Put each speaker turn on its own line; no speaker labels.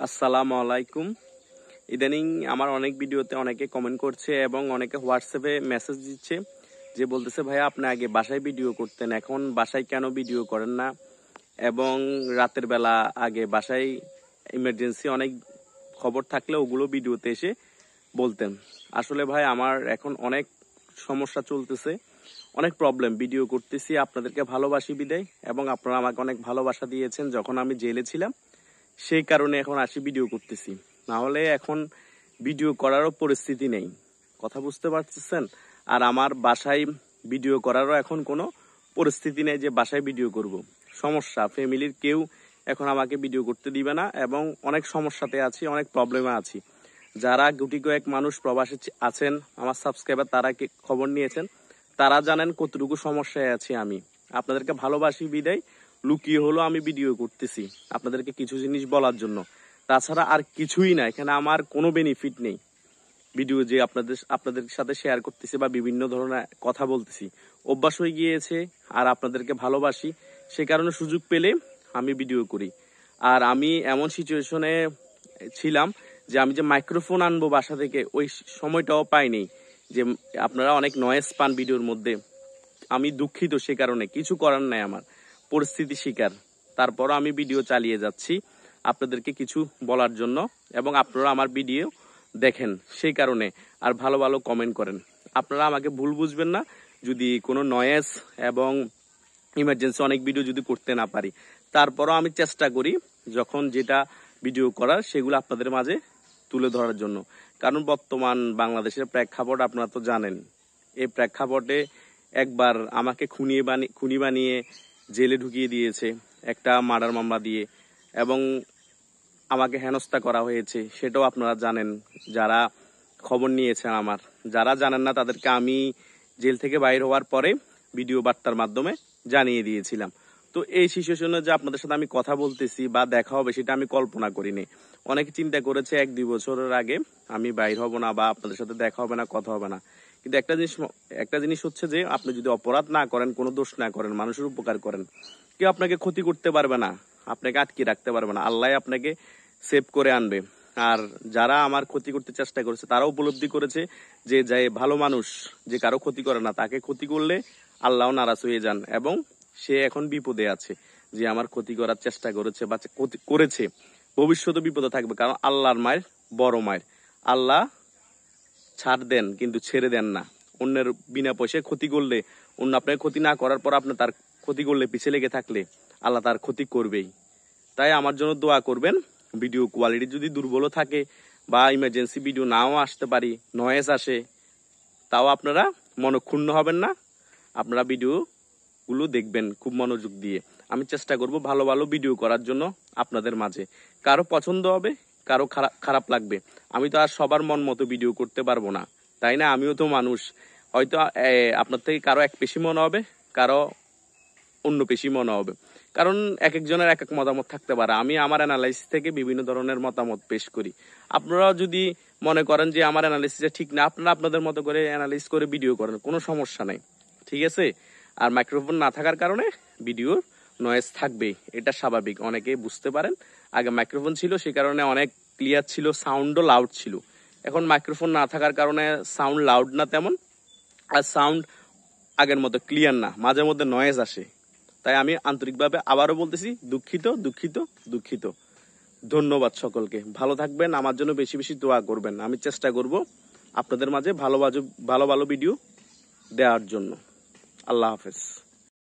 আসসালামু আলাইকুম। ইদানিং আমার অনেক ভিডিওতে অনেকে কমেন্ট করছে এবং অনেকে হোয়াটসঅ্যাপে মেসেজ দিচ্ছে যে বলতেছে ভাইয়া আপনি আগে বাসায় ভিডিও করতেন, এখন বাসায় কেন ভিডিও করেন না? এবং রাতের বেলা আগে বাসায় ইমার্জেন্সি অনেক খবর থাকলে ওগুলো ভিডিওতে এসে বলতেন। আসলে ভাই আমার এখন অনেক সমস্যা চলতেছে, অনেক প্রবলেম। ভিডিও করতেছি, আপনাদেরকে ভালোবাসি বিদায়, এবং আপনারা আমাকে অনেক ভালোবাসা দিয়েছেন যখন আমি জেলে ছিলাম, সেই কারণে এখন আসি ভিডিও করতেছি। না হলে এখন ভিডিও করারও পরিস্থিতি নেই, কথা বুঝতে পারতেছেন? আর আমার বাসায় ভিডিও করারও এখন কোনো পরিস্থিতি নেই যে বাসায় ভিডিও করব। সমস্যা, ফ্যামিলির কেউ এখন আমাকে ভিডিও করতে দিবে না এবং অনেক সমস্যাতে আছি, অনেক প্রবলেমে আছি। যারা গুটি কয়েক মানুষ প্রবাসী আছেন আমার সাবস্ক্রাইবার, তারা খবর নিয়েছেন, তারা জানেন কতটুকু সমস্যায় আছি আমি। আপনাদেরকে ভালোবাসি বিদায় লুকিয়ে হলো আমি ভিডিও করতেছি আপনাদেরকে কিছু জিনিস বলার জন্য। তাছাড়া আর কিছুই না, এখানে আমার কোনো বেনিফিট নেই। ভিডিও যে আপনাদের সাথে শেয়ার করতেছি বা বিভিন্ন ধরনের কথা বলতেছি, অভ্যাস হয়ে গিয়েছে। আর আপনাদেরকে ভালোবাসি, সে কারণে সুযোগ পেলে আমি ভিডিও করি। আর আমি এমন সিচুয়েশনে ছিলাম যে আমি যে মাইক্রোফোন আনবো বাসা থেকে, ওই সময়টাও পাইনি। যে আপনারা অনেক নয়েজ পান ভিডিওর মধ্যে, আমি দুঃখিত, সে কারণে কিছু করার নাই, আমার পরিস্থিতি শিকার। তারপরও আমি ভিডিও চালিয়ে যাচ্ছি আপনাদেরকে কিছু বলার জন্য, এবং আপনারা আমার ভিডিও দেখেন সেই কারণে। আর ভালো ভালো কমেন্ট করেন। আপনারা আমাকে ভুল বুঝবেন না যদি কোনো নয়েজ এবং ইমার্জেন্সি অনেক ভিডিও যদি করতে না পারি, তারপরও আমি চেষ্টা করি যখন যেটা ভিডিও করার সেগুলো আপনাদের মাঝে তুলে ধরার জন্য। কারণ বর্তমান বাংলাদেশের প্রেক্ষাপট আপনারা তো জানেন। এই প্রেক্ষাপটে একবার আমাকে খুনি বানিয়ে জেলে ঢুকিয়ে দিয়েছে একটা মার্ডার মামলা দিয়ে, এবং আমাকে হেনস্থা করা হয়েছে, সেটাও আপনারা জানেন যারা খবর নিয়েছেন আমার। যারা জানেন না তাদেরকে আমি জেল থেকে বাইর হওয়ার পরে ভিডিও বার্তার মাধ্যমে জানিয়ে দিয়েছিলাম। তো এই সিচুয়েশনে যে আপনাদের সাথে আমি কথা বলতেছি বা দেখা হবে সেটা আমি কল্পনা করিনি। অনেকে চিন্তা করেছে 1-2 বছরের আগে আমি বাইর হব না বা আপনাদের সাথে দেখা হবে না, কথা হবে না। কিন্তু একটা জিনিস হচ্ছে যে আপনি যদি অপরাধ না করেন, কোনো দোষ না করেন, মানুষের উপকার করেন, কেউ আপনাকে ক্ষতি করতে পারবে না, আপনাকে আটকে রাখতে পারবে না। আল্লাহ আপনাকে সেভ করে আনবে। আর যারা আমার ক্ষতি করতে চেষ্টা করেছে তারাও উপলব্ধি করেছে যে ভালো মানুষ যে কারো ক্ষতি করে না, তাকে ক্ষতি করলে আল্লাহ নারাজ হয়ে যান, এবং সে এখন বিপদে আছে। যে আমার ক্ষতি করার চেষ্টা করেছে বা করেছে, ভবিষ্যতে বিপদে থাকবে। কারণ আল্লাহর মায়ের বড় মায়ের, আল্লাহ ছাড় দেন কিন্তু ছেড়ে দেন না। অন্যের বিনা পয়সায় ক্ষতি করলে, অন্য আপনাকে ক্ষতি না করার পর আপনি তার ক্ষতি করলে, পিছিয়ে লেগে থাকলে, আল্লাহ তার ক্ষতি করবেই। তাই আমার জন্য দোয়া করবেন। ভিডিও কোয়ালিটি যদি দুর্বল থাকে বা ইমার্জেন্সি ভিডিও নাও আসতে পারি, নয়েজ আসে, তাও আপনারা মনক্ষুণ্ণ হবেন না। আপনারা ভিডিওগুলো দেখবেন খুব মনোযোগ দিয়ে। আমি চেষ্টা করব ভালো ভালো ভিডিও করার জন্য আপনাদের মাঝে। কারো পছন্দ হবে, কারো খারাপ লাগবে। আমি তো আর সবার মন মতো ভিডিও করতে পারবো না, তাই না? আমিও তো মানুষ। হয়তো আপনার থেকে কারো এক পেশি মনে হবে, কারো অন্য পেশি মনে হবে। কারণ এক একজনের এক এক মতামত থাকতে পারে। আমি আমার অ্যানালাইসিস থেকে বিভিন্ন ধরনের মতামত পেশ করি। আপনারাও যদি মনে করেন যে আমার অ্যানালাইসিসটা ঠিক না, আপনারা আপনাদের মতো করে অ্যানালাইসিস করে ভিডিও করেন, কোনো সমস্যা নাই, ঠিক আছে? আর মাইক্রোফোন না থাকার কারণে ভিডিওর নয়েজ থাকবেই, এটা স্বাভাবিক। অনেকেই বুঝতে পারেন। আগে মাইক্রোফোন ছিল, সে কারণে অনেক ক্লিয়ার ছিল, সাউন্ডও লাউড ছিল। এখন মাইক্রোফোন না থাকার কারণে সাউন্ড লাউড না তেমন, আর সাউন্ড আগের মতো ক্লিয়ার না, মাঝে মধ্যে নয়েজ আসে। তাই আমি আন্তরিকভাবে আবারও বলতেছি, দুঃখিত দুঃখিত দুঃখিত। ধন্যবাদ সকলকে। ভালো থাকবেন, আমার জন্য বেশি বেশি দোয়া করবেন। আমি চেষ্টা করব আপনাদের মাঝে ভালো ভালো ভিডিও দেওয়ার জন্য। আল্লাহ হাফেজ।